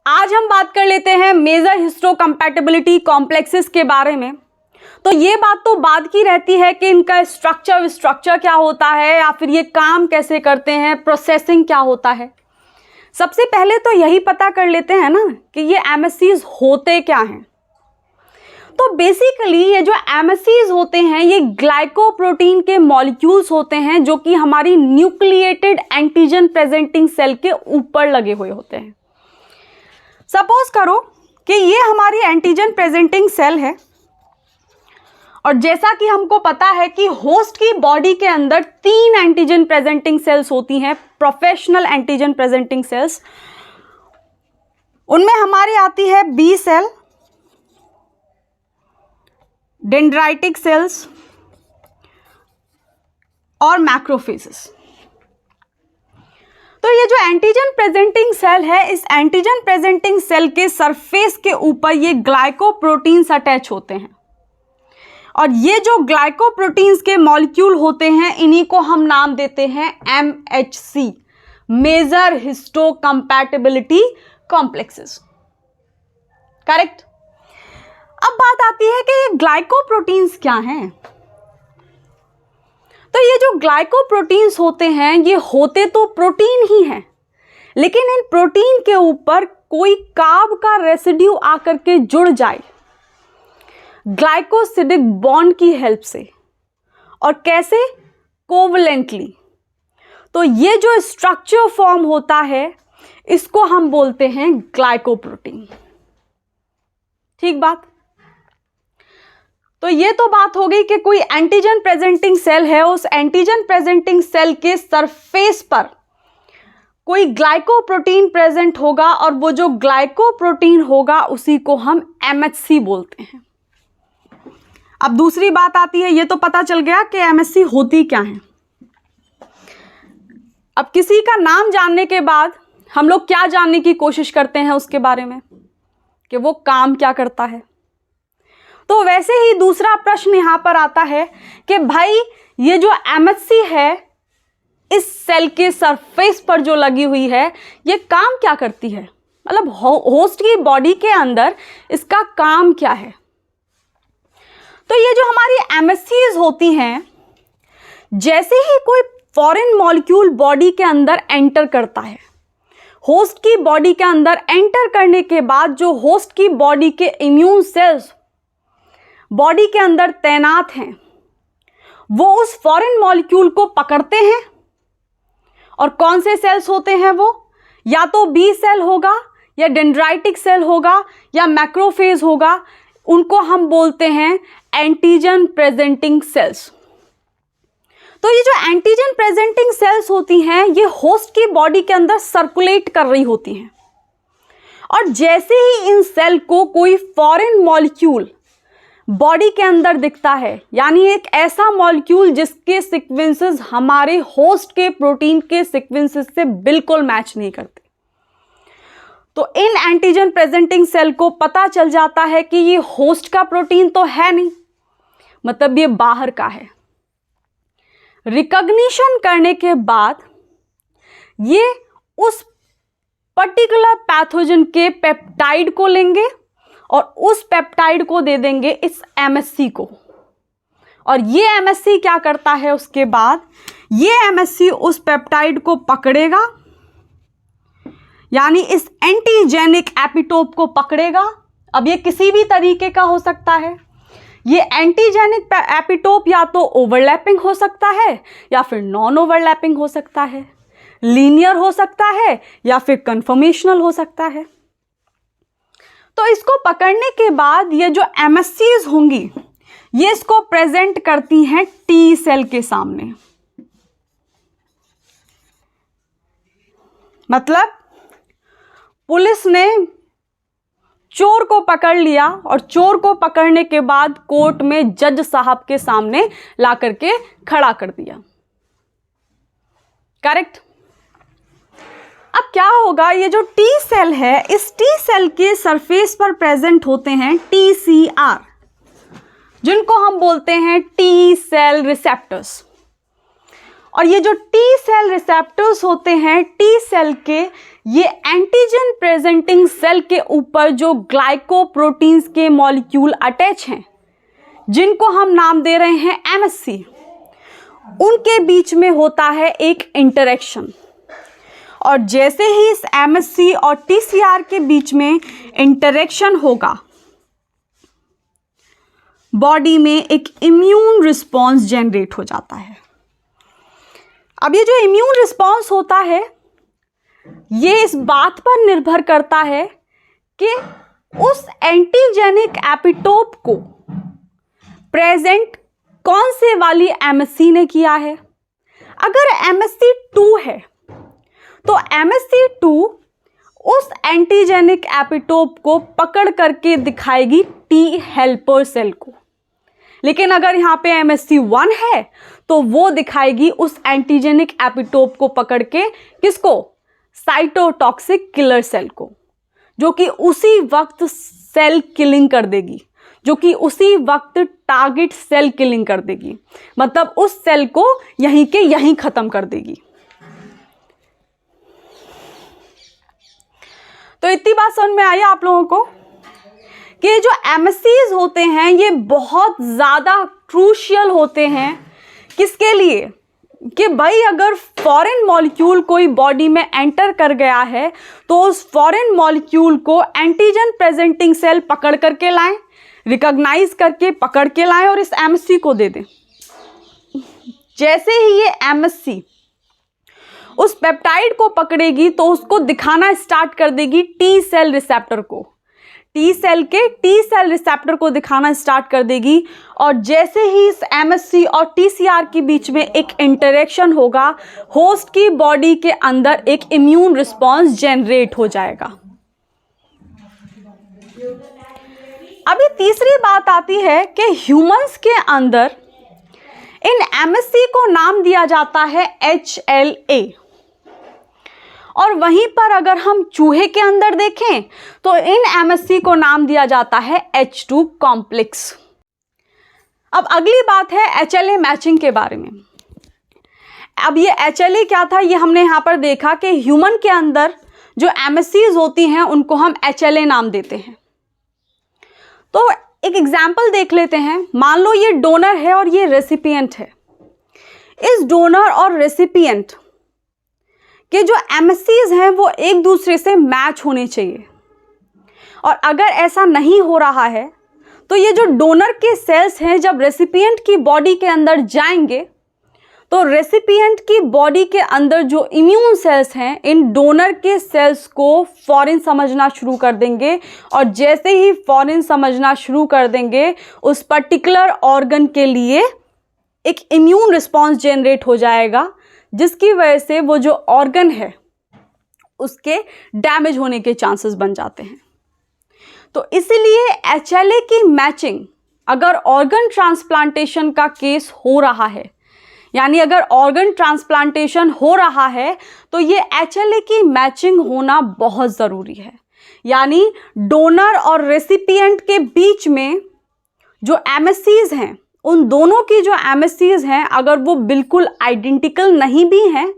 आज हम बात कर लेते हैं मेजर हिस्टोकम्पैटिबिलिटी कॉम्प्लेक्सेस के बारे में। तो ये बात तो बाद की रहती है कि इनका स्ट्रक्चर क्या होता है या फिर ये काम कैसे करते हैं, प्रोसेसिंग क्या होता है। सबसे पहले तो यही पता कर लेते हैं ना कि ये एमएससीज होते क्या हैं। तो बेसिकली ये जो एमएससीज होते हैं ये ग्लाइकोप्रोटीन के मॉलिक्यूल्स होते हैं जो कि हमारी न्यूक्लिएटेड एंटीजन प्रेजेंटिंग सेल के ऊपर लगे हुए होते हैं। सपोज करो कि ये हमारी एंटीजन प्रेजेंटिंग सेल है और जैसा कि हमको पता है कि होस्ट की बॉडी के अंदर 3 एंटीजन प्रेजेंटिंग सेल्स होती हैं, प्रोफेशनल एंटीजन प्रेजेंटिंग सेल्स। उनमें हमारी आती है बी सेल, डेंड्राइटिक सेल्स और मैक्रोफेजेस। तो ये जो एंटीजन प्रेजेंटिंग सेल है, इस एंटीजन प्रेजेंटिंग सेल के सरफेस के ऊपर ये ग्लाइकोप्रोटीन्स अटैच होते हैं और ये जो ग्लाइकोप्रोटीन्स के मॉलिक्यूल होते हैं इन्हीं को हम नाम देते हैं MHC, major histocompatibility complexes. Correct. अब बात आती है कि ये ग्लाइकोप्रोटीन्स क्या हैं। तो ये जो ग्लाइकोप्रोटीन्स होते हैं ये होते तो प्रोटीन ही हैं, लेकिन इन प्रोटीन के ऊपर कोई कार्ब का रेसिड्यू आकर के जुड़ जाए ग्लाइकोसिडिक बॉन्ड की हेल्प से, और कैसे, कोवलेंटली। तो ये जो स्ट्रक्चर फॉर्म होता है इसको हम बोलते हैं ग्लाइकोप्रोटीन। ठीक बात। तो ये तो बात हो गई कि कोई एंटीजन प्रेजेंटिंग सेल है, उस एंटीजन प्रेजेंटिंग सेल के सरफेस पर कोई ग्लाइकोप्रोटीन प्रेजेंट होगा और वो जो ग्लाइकोप्रोटीन होगा उसी को हम MHC बोलते हैं। अब दूसरी बात आती है, ये तो पता चल गया कि MHC होती क्या है। अब किसी का नाम जानने के बाद हम लोग क्या जानने की कोशिश करते हैं उसके बारे में, कि वो काम क्या करता है। तो वैसे ही दूसरा प्रश्न यहां पर आता है कि भाई ये जो MHC है इस सेल के सरफेस पर जो लगी हुई है ये काम क्या करती है, मतलब होस्ट की बॉडी के अंदर इसका काम क्या है। तो ये जो हमारी MHCs होती हैं, जैसे ही कोई फॉरेन मॉलिक्यूल बॉडी के अंदर एंटर करता है, होस्ट की बॉडी के अंदर एंटर करने के बाद जो होस्ट की बॉडी के इम्यून सेल्स बॉडी के अंदर तैनात हैं वो उस फॉरेन मॉलिक्यूल को पकड़ते हैं। और कौन से सेल्स होते हैं वो, या तो बी सेल होगा या डेंड्राइटिक सेल होगा या मैक्रोफेज होगा, उनको हम बोलते हैं एंटीजन प्रेजेंटिंग सेल्स। तो ये जो एंटीजन प्रेजेंटिंग सेल्स होती हैं ये होस्ट की बॉडी के अंदर सर्कुलेट कर रही होती हैं और जैसे ही इन सेल को कोई फॉरेन मॉलिक्यूल बॉडी के अंदर दिखता है, यानी एक ऐसा मॉलिक्यूल जिसके सीक्वेंसेस हमारे होस्ट के प्रोटीन के सीक्वेंसेस से बिल्कुल मैच नहीं करते, तो इन एंटीजन प्रेजेंटिंग सेल को पता चल जाता है कि ये होस्ट का प्रोटीन तो है नहीं, मतलब ये बाहर का है। रिकॉग्निशन करने के बाद ये उस पर्टिकुलर पैथोजन के पेप्टाइड को लेंगे और उस पेप्टाइड को दे देंगे इस MHC को, और ये MHC क्या करता है, उसके बाद ये MHC उस पेप्टाइड को पकड़ेगा, यानी इस एंटीजेनिक एपिटोप को पकड़ेगा। अब ये किसी भी तरीके का हो सकता है, ये एंटीजेनिक एपिटोप या तो ओवरलैपिंग हो सकता है या फिर नॉन ओवरलैपिंग हो सकता है, लीनियर हो सकता है या फिर कन्फर्मेशनल हो सकता है। तो इसको पकड़ने के बाद ये जो MHCs होंगी ये इसको प्रेजेंट करती हैं T सेल के सामने। मतलब पुलिस ने चोर को पकड़ लिया और चोर को पकड़ने के बाद कोर्ट में जज साहब के सामने ला करके खड़ा कर दिया। करेक्ट। अब क्या होगा, ये जो T सेल है इस T सेल के सरफेस पर प्रेजेंट होते हैं TCR, जिनको हम बोलते हैं T सेल रिसेप्टर्स। और ये जो T सेल रिसेप्टर्स होते हैं T सेल के ये एंटीजन प्रेजेंटिंग सेल के ऊपर जो ग्लाइकोप्रोटीन्स के मॉलिक्यूल अटैच हैं, जिनको हम नाम दे रहे हैं MSC, उनके बीच में होता है एक इंटरेक्शन। और जैसे ही इस MSC और TCR के बीच में इंटरेक्शन होगा, बॉडी में एक इम्यून रिस्पॉन्स जनरेट हो जाता है। अब ये जो इम्यून रिस्पॉन्स होता है, ये इस बात पर निर्भर करता है कि उस एंटीजेनिक एपिटोप को प्रेजेंट कौन से वाली MSC ने किया है। अगर MSC2 है तो MSC2 उस एंटीजेनिक एपिटोप को पकड़ करके दिखाएगी T हेल्पर सेल को। लेकिन अगर यहाँ पे MSC1 है तो वो दिखाएगी उस एंटीजेनिक एपिटोप को पकड़ के किसको? साइटोटॉक्सिक किलर सेल को, जो कि उसी वक्त सेल किलिंग कर देगी, जो कि उसी वक्त टारगेट सेल किलिंग कर देगी, मतलब उस सेल को यहीं के यहीं खत्म कर देगी। तो इतनी बात समझ में आई आप लोगों को कि जो MSCs होते हैं ये बहुत ज़्यादा क्रूशियल होते हैं। किसके लिए? कि भाई अगर फॉरेन मॉलिक्यूल कोई बॉडी में एंटर कर गया है तो उस फॉरेन मॉलिक्यूल को एंटीजन प्रेजेंटिंग सेल पकड़ करके लाएं, रिकॉग्नाइज करके पकड़ के लाएं और इस MSC को दे दें। जैसे ही ये MSC उस पेप्टाइड को पकड़ेगी तो उसको दिखाना स्टार्ट कर देगी T सेल रिसेप्टर को, T सेल रिसेप्टर को दिखाना स्टार्ट कर देगी। और जैसे ही इस MSC और TCR के बीच में एक इंटरेक्शन होगा, होस्ट की बॉडी के अंदर एक इम्यून रिस्पॉन्स जनरेट हो जाएगा। अभी तीसरी बात आती है कि ह्यूमंस के अंदर इन MSC को नाम दिया जाता है HLA, और वहीं पर अगर हम चूहे के अंदर देखें तो इन MSC को नाम दिया जाता है H2 कॉम्प्लेक्स। अब अगली बात है HLA मैचिंग के बारे में। अब ये HLA क्या था, ये हमने यहाँ पर देखा कि ह्यूमन के अंदर जो MSCs होती हैं उनको हम HLA नाम देते हैं। तो एक एग्जाम्पल देख लेते हैं। मान लो ये डोनर है और ये रेसिपिएंट है। इस डोनर और रेसिपिएंट कि जो MSCs हैं वो एक दूसरे से मैच होने चाहिए, और अगर ऐसा नहीं हो रहा है तो ये जो डोनर के सेल्स हैं जब रेसिपिएंट की बॉडी के अंदर जाएंगे तो रेसिपिएंट की बॉडी के अंदर जो इम्यून सेल्स हैं इन डोनर के सेल्स को फॉरेन समझना शुरू कर देंगे, और जैसे ही फॉरेन समझना शुरू कर देंगे उस पर्टिकुलर ऑर्गन के लिए एक इम्यून रिस्पॉन्स जनरेट हो जाएगा, जिसकी वजह से वो जो ऑर्गन है उसके डैमेज होने के चांसेस बन जाते हैं। तो इसीलिए HLA की मैचिंग अगर ऑर्गन ट्रांसप्लांटेशन का केस हो रहा है, यानी अगर ऑर्गन ट्रांसप्लांटेशन हो रहा है तो ये HLA की मैचिंग होना बहुत ज़रूरी है। यानी डोनर और रेसिपिएंट के बीच में जो MSCs हैं, उन दोनों की जो MSCs हैं अगर वो बिल्कुल आइडेंटिकल नहीं भी हैं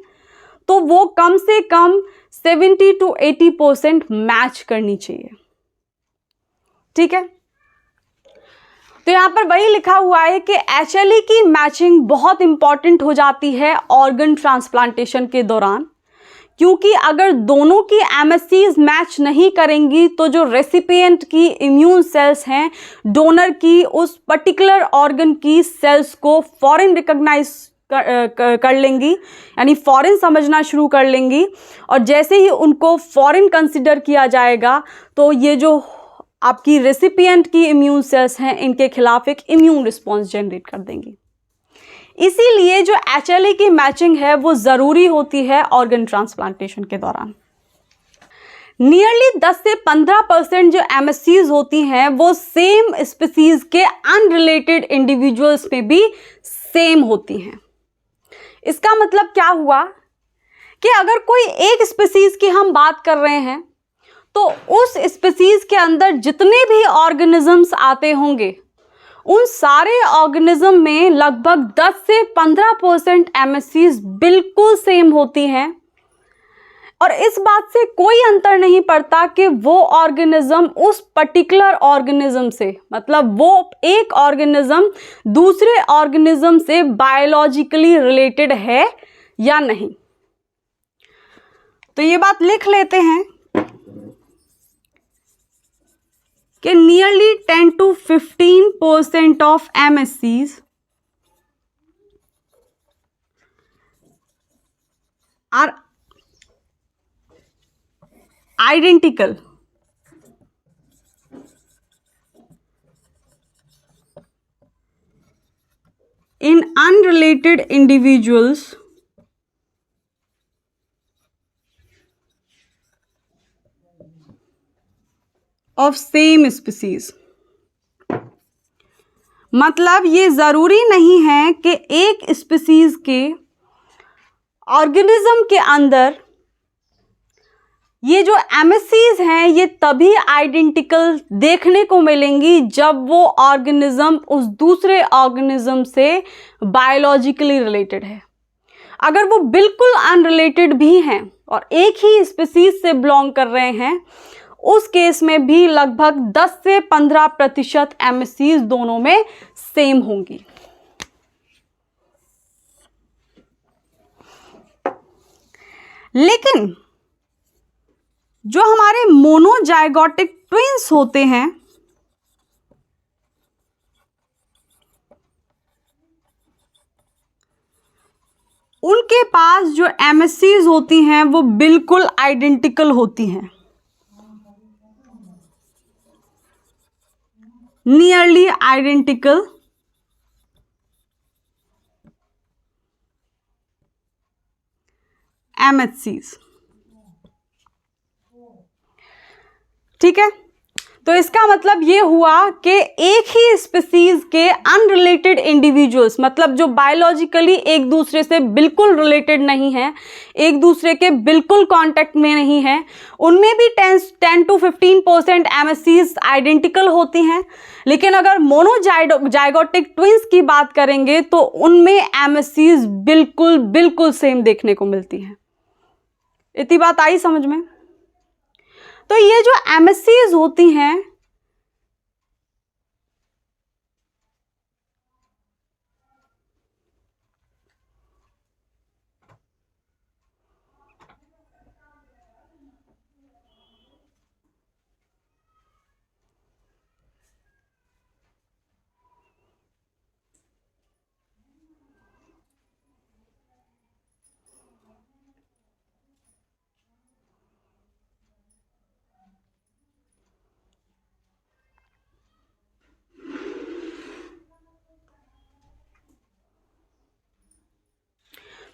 तो वो कम से कम 70 to 80% मैच करनी चाहिए। ठीक है, तो यहाँ पर वही लिखा हुआ है कि HLA की मैचिंग बहुत इंपॉर्टेंट हो जाती है ऑर्गन ट्रांसप्लांटेशन के दौरान, क्योंकि अगर दोनों की MSCs मैच नहीं करेंगी तो जो रेसिपिएंट की इम्यून सेल्स हैं डोनर की उस पर्टिकुलर ऑर्गन की सेल्स को फॉरेन रिकॉग्नाइज कर लेंगी, यानी फॉरेन समझना शुरू कर लेंगी, और जैसे ही उनको फॉरेन कंसिडर किया जाएगा तो ये जो आपकी रेसिपिएंट की इम्यून सेल्स हैं इनके खिलाफ एक इम्यून रिस्पॉन्स जनरेट कर देंगी। इसीलिए जो HLA की मैचिंग है वो ज़रूरी होती है ऑर्गन ट्रांसप्लांटेशन के दौरान। नियरली 10 से 15% जो MSCs होती हैं वो सेम स्पीसीज के अनरिलेटेड इंडिविजुअल्स में भी सेम होती हैं। इसका मतलब क्या हुआ कि अगर कोई एक स्पीसीज की हम बात कर रहे हैं तो उस स्पीसीज के अंदर जितने भी ऑर्गेनिजम्स आते होंगे उन सारे ऑर्गेनिज्म में लगभग 10 से 15% MSCs बिल्कुल सेम होती हैं, और इस बात से कोई अंतर नहीं पड़ता कि वो ऑर्गेनिज्म उस पर्टिकुलर ऑर्गेनिज्म से, मतलब वो एक ऑर्गेनिज्म दूसरे ऑर्गेनिज्म से बायोलॉजिकली रिलेटेड है या नहीं। तो ये बात लिख लेते हैं कि nearly 10 to 15% of MSCs are identical in unrelated individuals of same species। मतलब ये ज़रूरी नहीं है कि एक स्पीसीज के ऑर्गेनिज्म के अंदर ये जो MSCs हैं ये तभी आइडेंटिकल देखने को मिलेंगी जब वो ऑर्गेनिज्म उस दूसरे ऑर्गेनिज्म से बायोलॉजिकली रिलेटेड है। अगर वो बिल्कुल अनरिलेटेड भी हैं और एक ही स्पीसीज से बिलोंग कर रहे हैं, उस केस में भी लगभग 10 से 15% MSCs दोनों में सेम होंगी। लेकिन जो हमारे मोनोजाइगोटिक ट्विंस होते हैं, उनके पास जो MSCs होती हैं वो बिल्कुल आइडेंटिकल होती हैं, नियरली आइडेंटिकल MSCs। ठीक है, तो इसका मतलब ये हुआ कि एक ही स्पीसीज के अनरिलेटेड इंडिविजुअल्स, मतलब जो बायोलॉजिकली एक दूसरे से बिल्कुल रिलेटेड नहीं है, एक दूसरे के बिल्कुल कांटेक्ट में नहीं है, उनमें भी 10 to 15% MSCs आइडेंटिकल होती हैं। लेकिन अगर मोनोजाइगोटिक ट्विंस की बात करेंगे तो उनमें MSCs बिल्कुल बिल्कुल सेम देखने को मिलती हैं। इतनी बात आई समझ में? तो ये जो MSCs होती हैं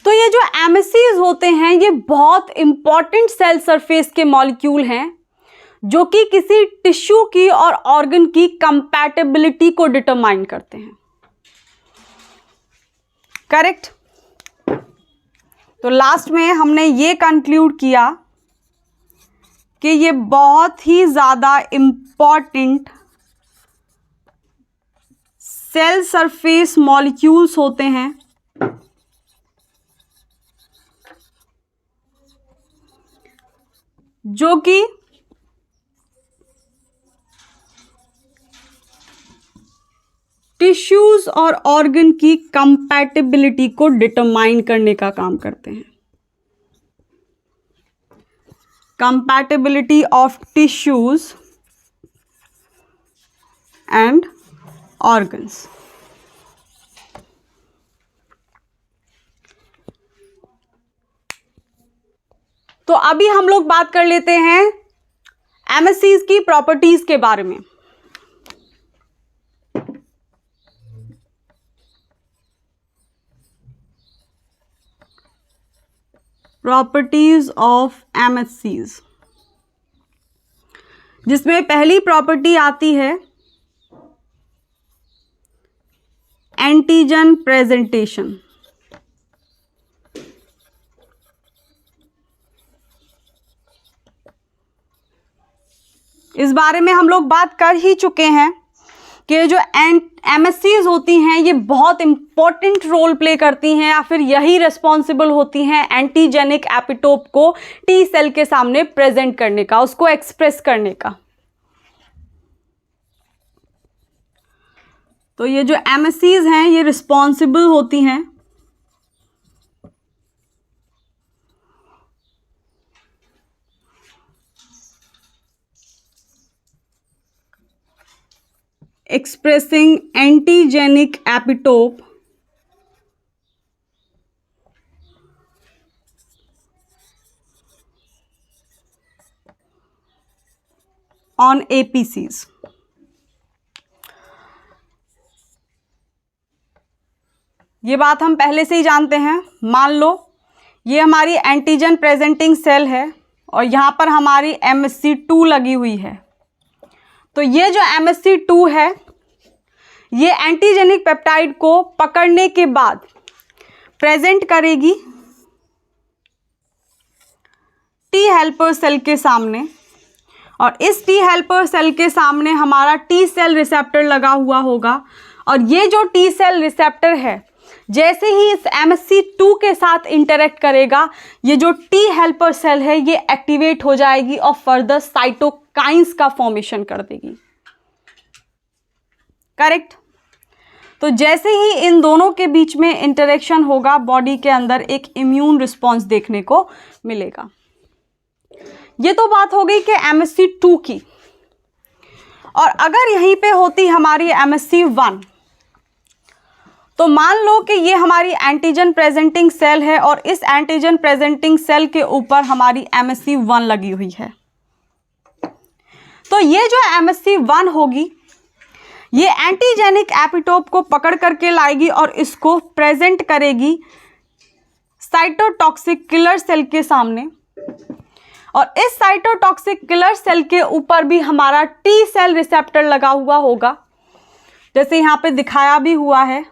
तो ये जो MSCs होते हैं ये बहुत इंपॉर्टेंट सेल सरफेस के मॉलिक्यूल हैं जो कि किसी टिश्यू की और ऑर्गन की कंपैटिबिलिटी को डिटरमाइन करते हैं। करेक्ट? तो लास्ट में हमने ये कंक्लूड किया कि ये बहुत ही ज़्यादा इंपॉर्टेंट सेल सरफेस मॉलिक्यूल्स होते हैं जो कि टिश्यूज और ऑर्गन की कंपैटिबिलिटी को डिटरमाइन करने का काम करते हैं। Compatibility of tissues and organs. तो अभी हम लोग बात कर लेते हैं MSCs की प्रॉपर्टीज के बारे में। प्रॉपर्टीज ऑफ MSCs, जिसमें पहली प्रॉपर्टी आती है एंटीजन प्रेजेंटेशन। इस बारे में हम लोग बात कर ही चुके हैं कि जो MSCs होती हैं ये बहुत इंपॉर्टेंट रोल प्ले करती हैं, या फिर यही रिस्पॉन्सिबल होती हैं एंटीजेनिक एपिटोप को टी सेल के सामने प्रेजेंट करने का, उसको एक्सप्रेस करने का। तो ये जो MSCs हैं ये रिस्पॉन्सिबल होती हैं expressing antigenic epitope on APCs। ये बात हम पहले से ही जानते हैं। मान लो ये हमारी एंटीजन प्रेजेंटिंग सेल है और यहाँ पर हमारी MSC2 लगी हुई है। तो ये जो MSC2 है ये एंटीजेनिक पेप्टाइड को पकड़ने के बाद प्रेजेंट करेगी टी हेल्पर सेल के सामने, और इस टी हेल्पर सेल के सामने हमारा टी सेल रिसेप्टर लगा हुआ होगा। और ये जो टी सेल रिसेप्टर है जैसे ही इस MSC2 के साथ इंटरेक्ट करेगा, ये जो टी हेल्पर सेल है ये एक्टिवेट हो जाएगी और फर्दर साइटोकाइंस का फॉर्मेशन कर देगी। करेक्ट। तो जैसे ही इन दोनों के बीच में इंटरेक्शन होगा, बॉडी के अंदर एक इम्यून रिस्पॉन्स देखने को मिलेगा। ये तो बात हो गई कि MSC2 की। और अगर यहीं पे होती हमारी MSC1, तो मान लो कि ये हमारी एंटीजन प्रेजेंटिंग सेल है और इस एंटीजन प्रेजेंटिंग सेल के ऊपर हमारी MSC1 लगी हुई है। तो ये जो MSC1 होगी ये एंटीजेनिक एपिटोप को पकड़ करके लाएगी और इसको प्रेजेंट करेगी साइटोटॉक्सिक किलर सेल के सामने। और इस साइटोटॉक्सिक किलर सेल के ऊपर भी हमारा टी सेल रिसेप्टर लगा हुआ होगा, जैसे यहाँ पे दिखाया भी हुआ है।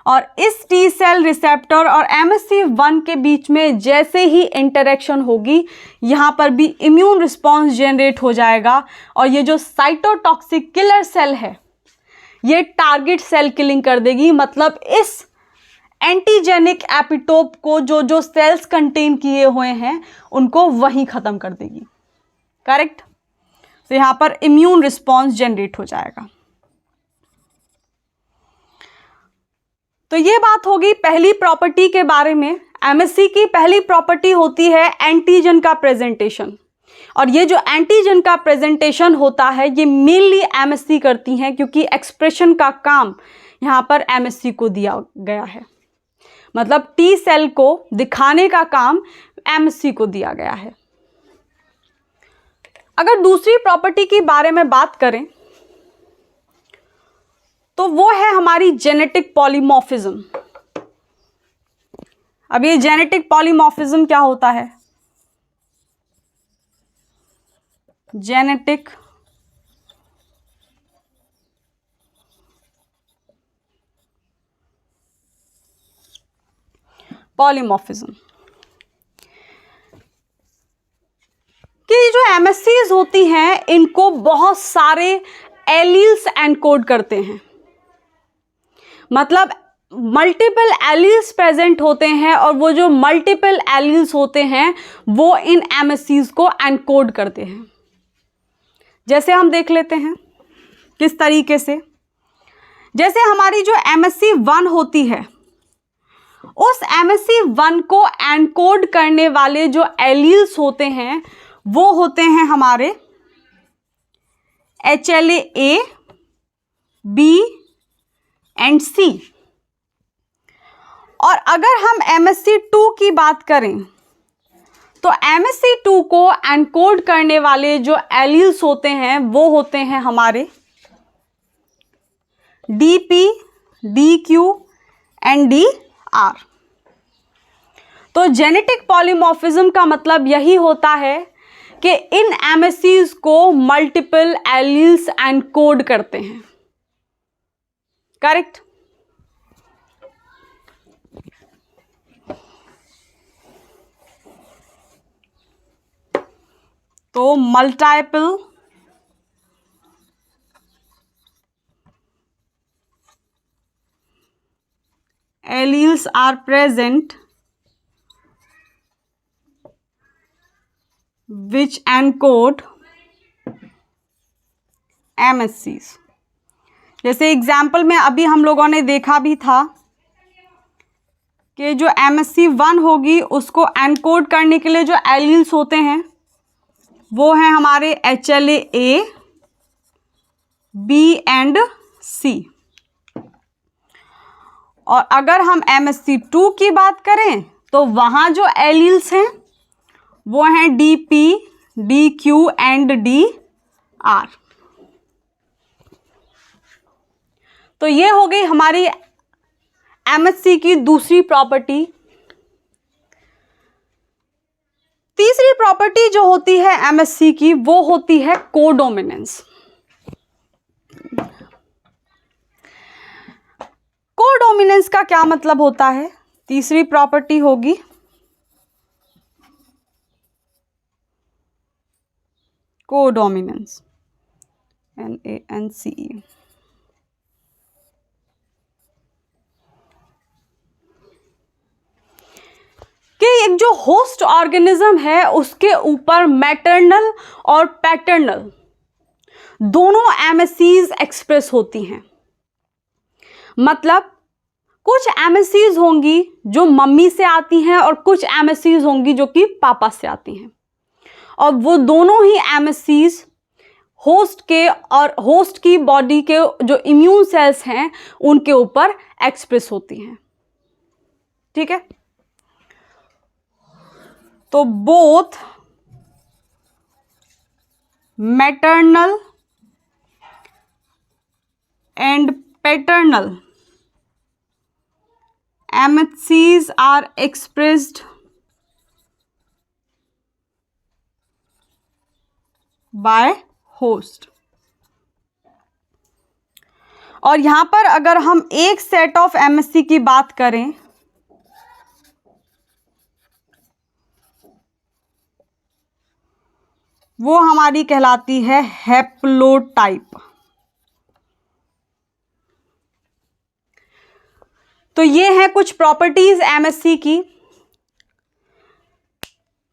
और इस टी सेल रिसेप्टर और MSC1 के बीच में जैसे ही इंटरेक्शन होगी, यहाँ पर भी इम्यून रिस्पॉन्स जनरेट हो जाएगा। और ये जो साइटोटॉक्सिक किलर सेल है ये टारगेट सेल किलिंग कर देगी, मतलब इस एंटीजेनिक एपिटोप को जो सेल्स कंटेन किए हुए हैं उनको वहीं ख़त्म कर देगी। करेक्ट। तो यहाँ पर इम्यून रिस्पॉन्स जनरेट हो जाएगा। तो ये बात होगी पहली प्रॉपर्टी के बारे में। MSC की पहली प्रॉपर्टी होती है एंटीजन का प्रेजेंटेशन। और ये जो एंटीजन का प्रेजेंटेशन होता है ये मेनली MSC करती हैं, क्योंकि एक्सप्रेशन का काम यहाँ पर MSC को दिया गया है। मतलब टी सेल को दिखाने का काम MSC को दिया गया है। अगर दूसरी प्रॉपर्टी के बारे में बात करें तो वो है हमारी जेनेटिक पॉलीमॉर्फिज्म। अब ये जेनेटिक पॉलीमॉर्फिज्म क्या होता है? जेनेटिक पॉलीमॉर्फिज्म कि जो MSCs होती हैं इनको बहुत सारे एलील्स एनकोड करते हैं। मतलब मल्टीपल एलील्स प्रेजेंट होते हैं और वो जो मल्टीपल एलील्स होते हैं वो इन MSCs को एनकोड करते हैं। जैसे हम देख लेते हैं किस तरीके से। जैसे हमारी जो MSC1 होती है उस MSC1 को एनकोड करने वाले जो एलील्स होते हैं वो होते हैं हमारे HLA-A, B एंड C। और अगर हम MSC2 की बात करें तो MSC2 को एनकोड करने वाले जो एलील्स होते हैं वो होते हैं हमारे DP, DQ एंड DR। तो जेनेटिक पॉलीमॉर्फिज्म का मतलब यही होता है कि इन MSCs को मल्टीपल एलील्स एनकोड करते हैं। करेक्ट। तो multiple alleles are present which encode MSCs। जैसे एग्जाम्पल में अभी हम लोगों ने देखा भी था कि जो MSC1 होगी उसको एनकोड करने के लिए जो एलील्स होते हैं वो हैं हमारे HLA A, B and C। और अगर हम MSC2 की बात करें तो वहाँ जो एलील्स हैं वो हैं DP, DQ एंड DR। तो ये हो गई हमारी MSC की दूसरी प्रॉपर्टी। तीसरी प्रॉपर्टी जो होती है MSC की वो होती है कोडोमिनेंस। कोडोमिनेंस का क्या मतलब होता है? तीसरी प्रॉपर्टी होगी कोडोमिनेंस, NANCE। कि एक जो होस्ट ऑर्गेनिज्म है उसके ऊपर मैटरनल और पैटर्नल दोनों MSCs एक्सप्रेस होती हैं। मतलब कुछ MSCs होंगी जो मम्मी से आती हैं और कुछ MSCs होंगी जो कि पापा से आती हैं, और वो दोनों ही MSCs होस्ट के और होस्ट की बॉडी के जो इम्यून सेल्स हैं उनके ऊपर एक्सप्रेस होती हैं। ठीक है, तो both maternal and paternal MSCs are expressed by host। और यहां पर अगर हम एक सेट ऑफ MSC की बात करें वो हमारी कहलाती है हैप्लोटाइप। तो ये हैं कुछ प्रॉपर्टीज MSC की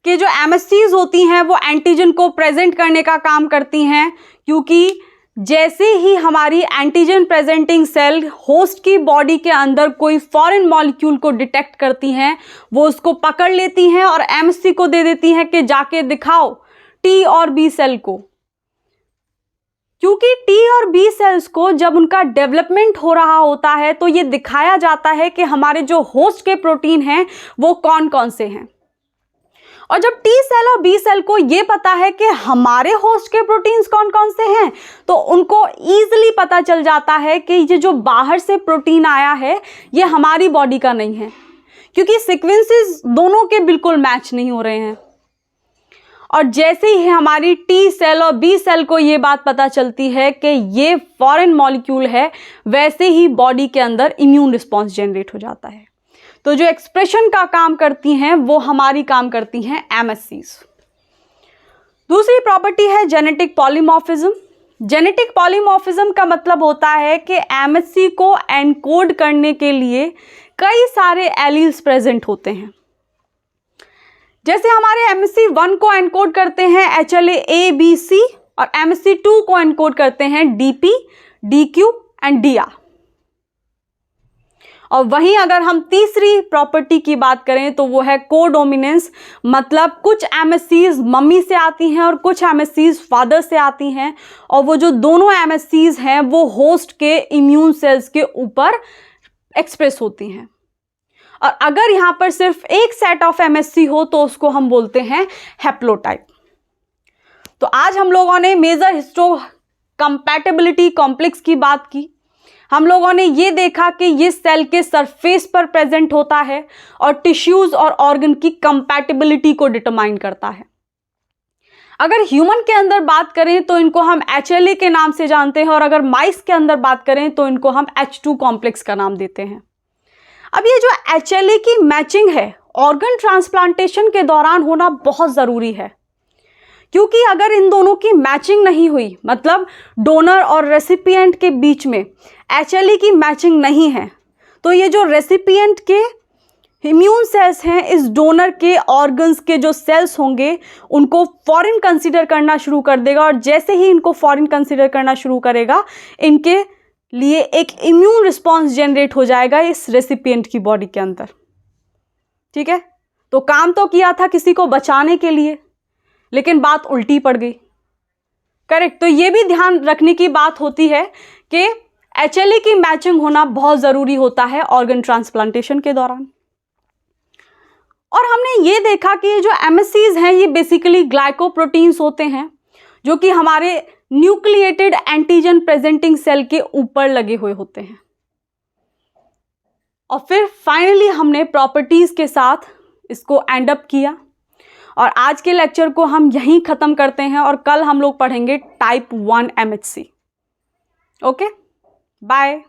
कि जो MSCs होती हैं वो एंटीजन को प्रेजेंट करने का काम करती हैं, क्योंकि जैसे ही हमारी एंटीजन प्रेजेंटिंग सेल होस्ट की बॉडी के अंदर कोई फॉरेन मॉलिक्यूल को डिटेक्ट करती हैं वो उसको पकड़ लेती हैं और MSC को दे देती हैं कि जाके दिखाओ T और B सेल को। क्योंकि T और B सेल्स को जब उनका डेवलपमेंट हो रहा होता है तो ये दिखाया जाता है कि हमारे जो होस्ट के प्रोटीन हैं वो कौन कौन से हैं। और जब T सेल और B सेल को ये पता है कि हमारे होस्ट के प्रोटीन्स कौन कौन से हैं तो उनको ईजिली पता चल जाता है कि ये जो बाहर से प्रोटीन आया है ये हमारी बॉडी का नहीं है, क्योंकि सीक्वेंसेस दोनों के बिल्कुल मैच नहीं हो रहे हैं। और जैसे ही हमारी T सेल और B सेल को ये बात पता चलती है कि ये फॉरेन मॉलिक्यूल है, वैसे ही बॉडी के अंदर इम्यून रिस्पॉन्स जनरेट हो जाता है। तो जो एक्सप्रेशन का काम करती हैं वो हमारी काम करती हैं MSCs। दूसरी प्रॉपर्टी है जेनेटिक पॉलीमॉर्फिज्म। जेनेटिक पॉलीमॉर्फिज्म का मतलब होता है कि MSC को एनकोड करने के लिए कई सारे एलील्स प्रेजेंट होते हैं। जैसे हमारे MSC1 को एनकोड करते हैं HLA A, B, C और MSC2 को एनकोड करते हैं DP, DQ एंड DR। और वहीं अगर हम तीसरी प्रॉपर्टी की बात करें तो वो है कोडोमिनेंस। मतलब कुछ MSCs मम्मी से आती हैं और कुछ MSCs फादर से आती हैं, और वो जो दोनों MSCs हैं वो होस्ट के इम्यून सेल्स के ऊपर एक्सप्रेस होती हैं। और अगर यहाँ पर सिर्फ एक सेट ऑफ MSC हो तो उसको हम बोलते हैं हैप्लोटाइप। तो आज हम लोगों ने मेजर हिस्टो कंपैटिबिलिटी कॉम्प्लेक्स की बात की। हम लोगों ने ये देखा कि ये सेल के सरफेस पर प्रेजेंट होता है और टिश्यूज और ऑर्गन की कंपैटिबिलिटी को डिटरमाइन करता है। अगर ह्यूमन के अंदर बात करें तो इनको हम HLA के नाम से जानते हैं, और अगर माइस के अंदर बात करें तो इनको हम H2 कॉम्प्लेक्स का नाम देते हैं। अब ये जो HLA की मैचिंग है ऑर्गन ट्रांसप्लांटेशन के दौरान होना बहुत ज़रूरी है, क्योंकि अगर इन दोनों की मैचिंग नहीं हुई, मतलब डोनर और रेसिपिएंट के बीच में HLA की मैचिंग नहीं है, तो ये जो रेसिपिएंट के इम्यून सेल्स हैं, इस डोनर के ऑर्गन्स के जो सेल्स होंगे उनको फॉरेन कंसीडर करना शुरू कर देगा, और जैसे ही इनको फॉरेन कंसीडर करना शुरू करेगा इनके लिए एक इम्यून रिस्पॉन्स जनरेट हो जाएगा इस रेसिपिएंट की बॉडी के अंदर। ठीक है, तो काम तो किया था किसी को बचाने के लिए, लेकिन बात उल्टी पड़ गई। करेक्ट। तो ये भी ध्यान रखने की बात होती है कि HLA की मैचिंग होना बहुत ज़रूरी होता है ऑर्गन ट्रांसप्लांटेशन के दौरान। और हमने ये देखा कि ये जो MSCs हैं ये बेसिकली ग्लाइकोप्रोटीन्स होते हैं जो कि हमारे न्यूक्लिएटेड एंटीजन प्रेजेंटिंग सेल के ऊपर लगे हुए होते हैं। और फिर फाइनली हमने प्रॉपर्टीज़ के साथ इसको एंड अप किया, और आज के लेक्चर को हम यहीं ख़त्म करते हैं, और कल हम लोग पढ़ेंगे टाइप 1 MHC। Okay, bye.